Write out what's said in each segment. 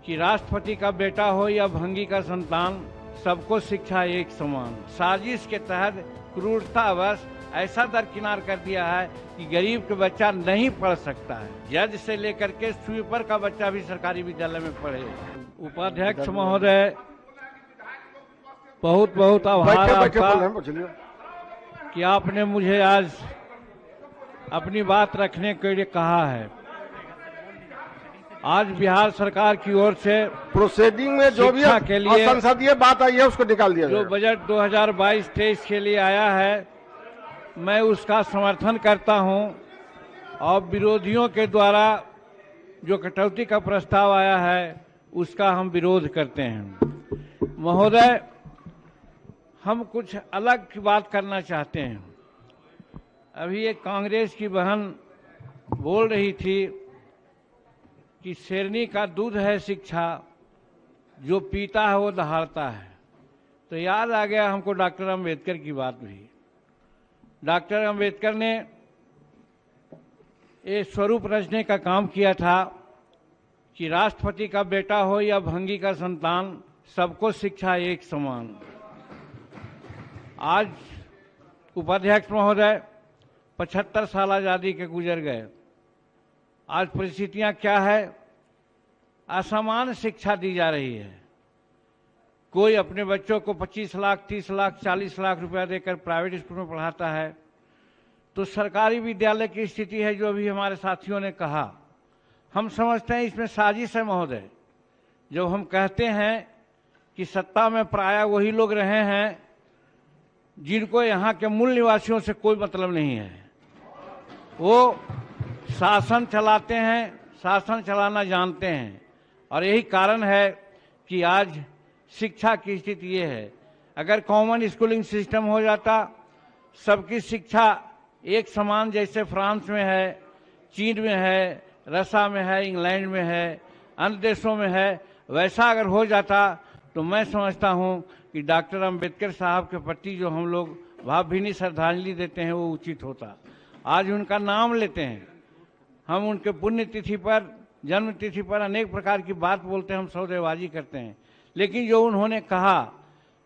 कि राष्ट्रपति का बेटा हो या भंगी का संतान, सबको शिक्षा एक समान। साजिश के तहत क्रूरतावश ऐसा दरकिनार कर दिया है कि गरीब का बच्चा नहीं पढ़ सकता है। जज से लेकर के स्वीपर का बच्चा भी सरकारी विद्यालय में पढ़े। उपाध्यक्ष महोदय, बहुत बहुत आभार आपका कि आपने मुझे आज अपनी बात रखने के लिए कहा है। आज बिहार सरकार की ओर से प्रोसीडिंग में जो भी के लिए संसदीय बात आई है उसको निकाल दिया जो बजट 2022-23 के लिए आया है, मैं उसका समर्थन करता हूं और विरोधियों के द्वारा जो कटौती का प्रस्ताव आया है उसका हम विरोध करते हैं। महोदय, हम कुछ अलग की बात करना चाहते हैं। अभी एक कांग्रेस की बहन बोल रही थी कि शेरनी का दूध है शिक्षा, जो पीता है वो दहाड़ता है। तो याद आ गया हमको डॉक्टर अंबेडकर की बात भी। डॉक्टर अंबेडकर ने ये स्वरूप रचने का काम किया था कि राष्ट्रपति का बेटा हो या भंगी का संतान, सबको शिक्षा एक समान। आज उपाध्यक्ष महोदय 75 साल आज़ादी के गुजर गए। आज परिस्थितियां क्या है? असमान शिक्षा दी जा रही है। कोई अपने बच्चों को 25 लाख, 30 लाख, 40 लाख रुपया देकर प्राइवेट स्कूल में पढ़ाता है। तो सरकारी विद्यालय की स्थिति है जो अभी हमारे साथियों ने कहा। हम समझते हैं इसमें साजिश है महोदय। जब हम कहते हैं कि सत्ता में प्रायः वही लोग रहे हैं जिनको यहाँ के मूल निवासियों से कोई मतलब नहीं है। वो शासन चलाते हैं, शासन चलाना जानते हैं, और यही कारण है कि आज शिक्षा की स्थिति ये है। अगर कॉमन स्कूलिंग सिस्टम हो जाता, सबकी शिक्षा एक समान, जैसे फ्रांस में है, चीन में है, रशिया में है, इंग्लैंड में है, अन्य देशों में है, वैसा अगर हो जाता तो मैं समझता हूं कि डॉक्टर अंबेडकर साहब के प्रति जो हम लोग भावभीनी श्रद्धांजलि देते हैं वो उचित होता। आज उनका नाम लेते हैं, हम उनके पुण्यतिथि पर, जन्म तिथि पर अनेक प्रकार की बात बोलते हैं, हम सौदेबाजी करते हैं, लेकिन जो उन्होंने कहा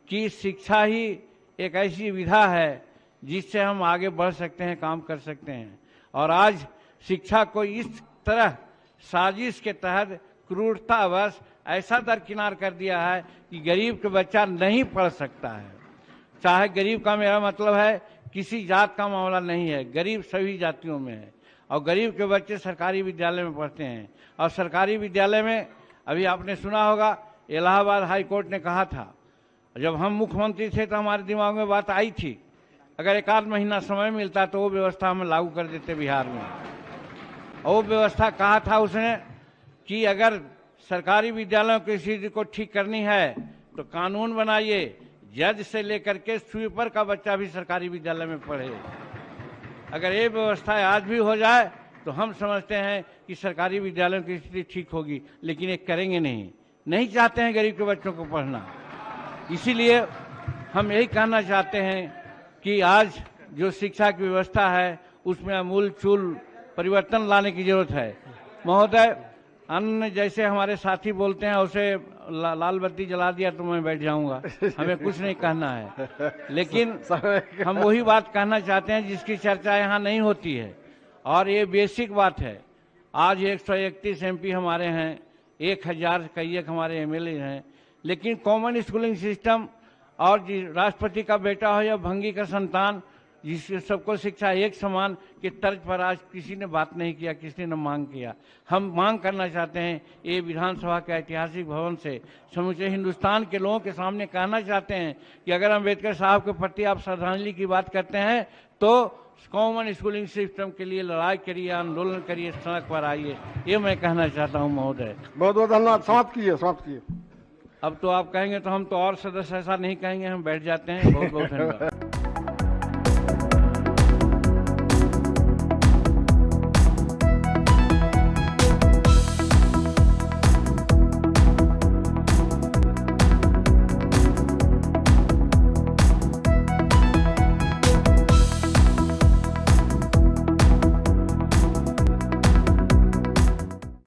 कि शिक्षा ही एक ऐसी विधा है जिससे हम आगे बढ़ सकते हैं, काम कर सकते हैं, और आज शिक्षा को इस तरह साजिश के तहत क्रूरतावश ऐसा दरकिनार कर दिया है कि गरीब का बच्चा नहीं पढ़ सकता है। चाहे गरीब का मेरा मतलब है किसी जात का मामला नहीं है, गरीब सभी जातियों में है, और गरीब के बच्चे सरकारी विद्यालय में पढ़ते हैं। और सरकारी विद्यालय में अभी आपने सुना होगा, इलाहाबाद हाई कोर्ट ने कहा था, जब हम मुख्यमंत्री थे तो हमारे दिमाग में बात आई थी, अगर एक आध महीना समय मिलता तो वो व्यवस्था हम लागू कर देते बिहार में। और वो व्यवस्था कहा था उसने कि अगर सरकारी विद्यालयों की स्थिति को ठीक करनी है तो कानून बनाइए, जज से लेकर के स्वीपर का बच्चा भी सरकारी विद्यालय में पढ़े। अगर ये व्यवस्था आज भी हो जाए तो हम समझते हैं कि सरकारी विद्यालयों की स्थिति ठीक होगी, लेकिन ये करेंगे नहीं चाहते हैं गरीब के बच्चों को पढ़ना। इसीलिए हम यही कहना चाहते हैं कि आज जो शिक्षा की व्यवस्था है उसमें आमूल-चूल परिवर्तन लाने की जरूरत है। महोदय, अन्य जैसे हमारे साथी बोलते हैं उसे लाल बत्ती जला दिया तो मैं बैठ जाऊंगा, हमें कुछ नहीं कहना है, लेकिन हम वही बात कहना चाहते हैं जिसकी चर्चा यहाँ नहीं होती है, और ये बेसिक बात है। आज 131 MP हमारे हैं, 1000 कई हमारे MLA हैं, लेकिन कॉमन स्कूलिंग सिस्टम और राष्ट्रपति का बेटा हो या भंगी का संतान, जिससे सबको शिक्षा एक समान के तर्ज पर आज किसी ने बात नहीं किया, किसी ने मांग किया। हम मांग करना चाहते हैं, ये विधानसभा के ऐतिहासिक भवन से समूचे हिंदुस्तान के लोगों के सामने कहना चाहते हैं कि अगर अम्बेडकर साहब के प्रति आप श्रद्धांजलि की बात करते हैं तो कॉमन स्कूलिंग सिस्टम के लिए लड़ाई करिए, आंदोलन करिए, सड़क पर आइए, ये मैं कहना चाहता हूँ महोदय। बहुत बहुत धन्यवाद। समाप्त कीजिए। अब तो आप कहेंगे तो हम तो और सदस्य ऐसा नहीं कहेंगे, हम बैठ जाते हैं। बहुत बहुत धन्यवाद।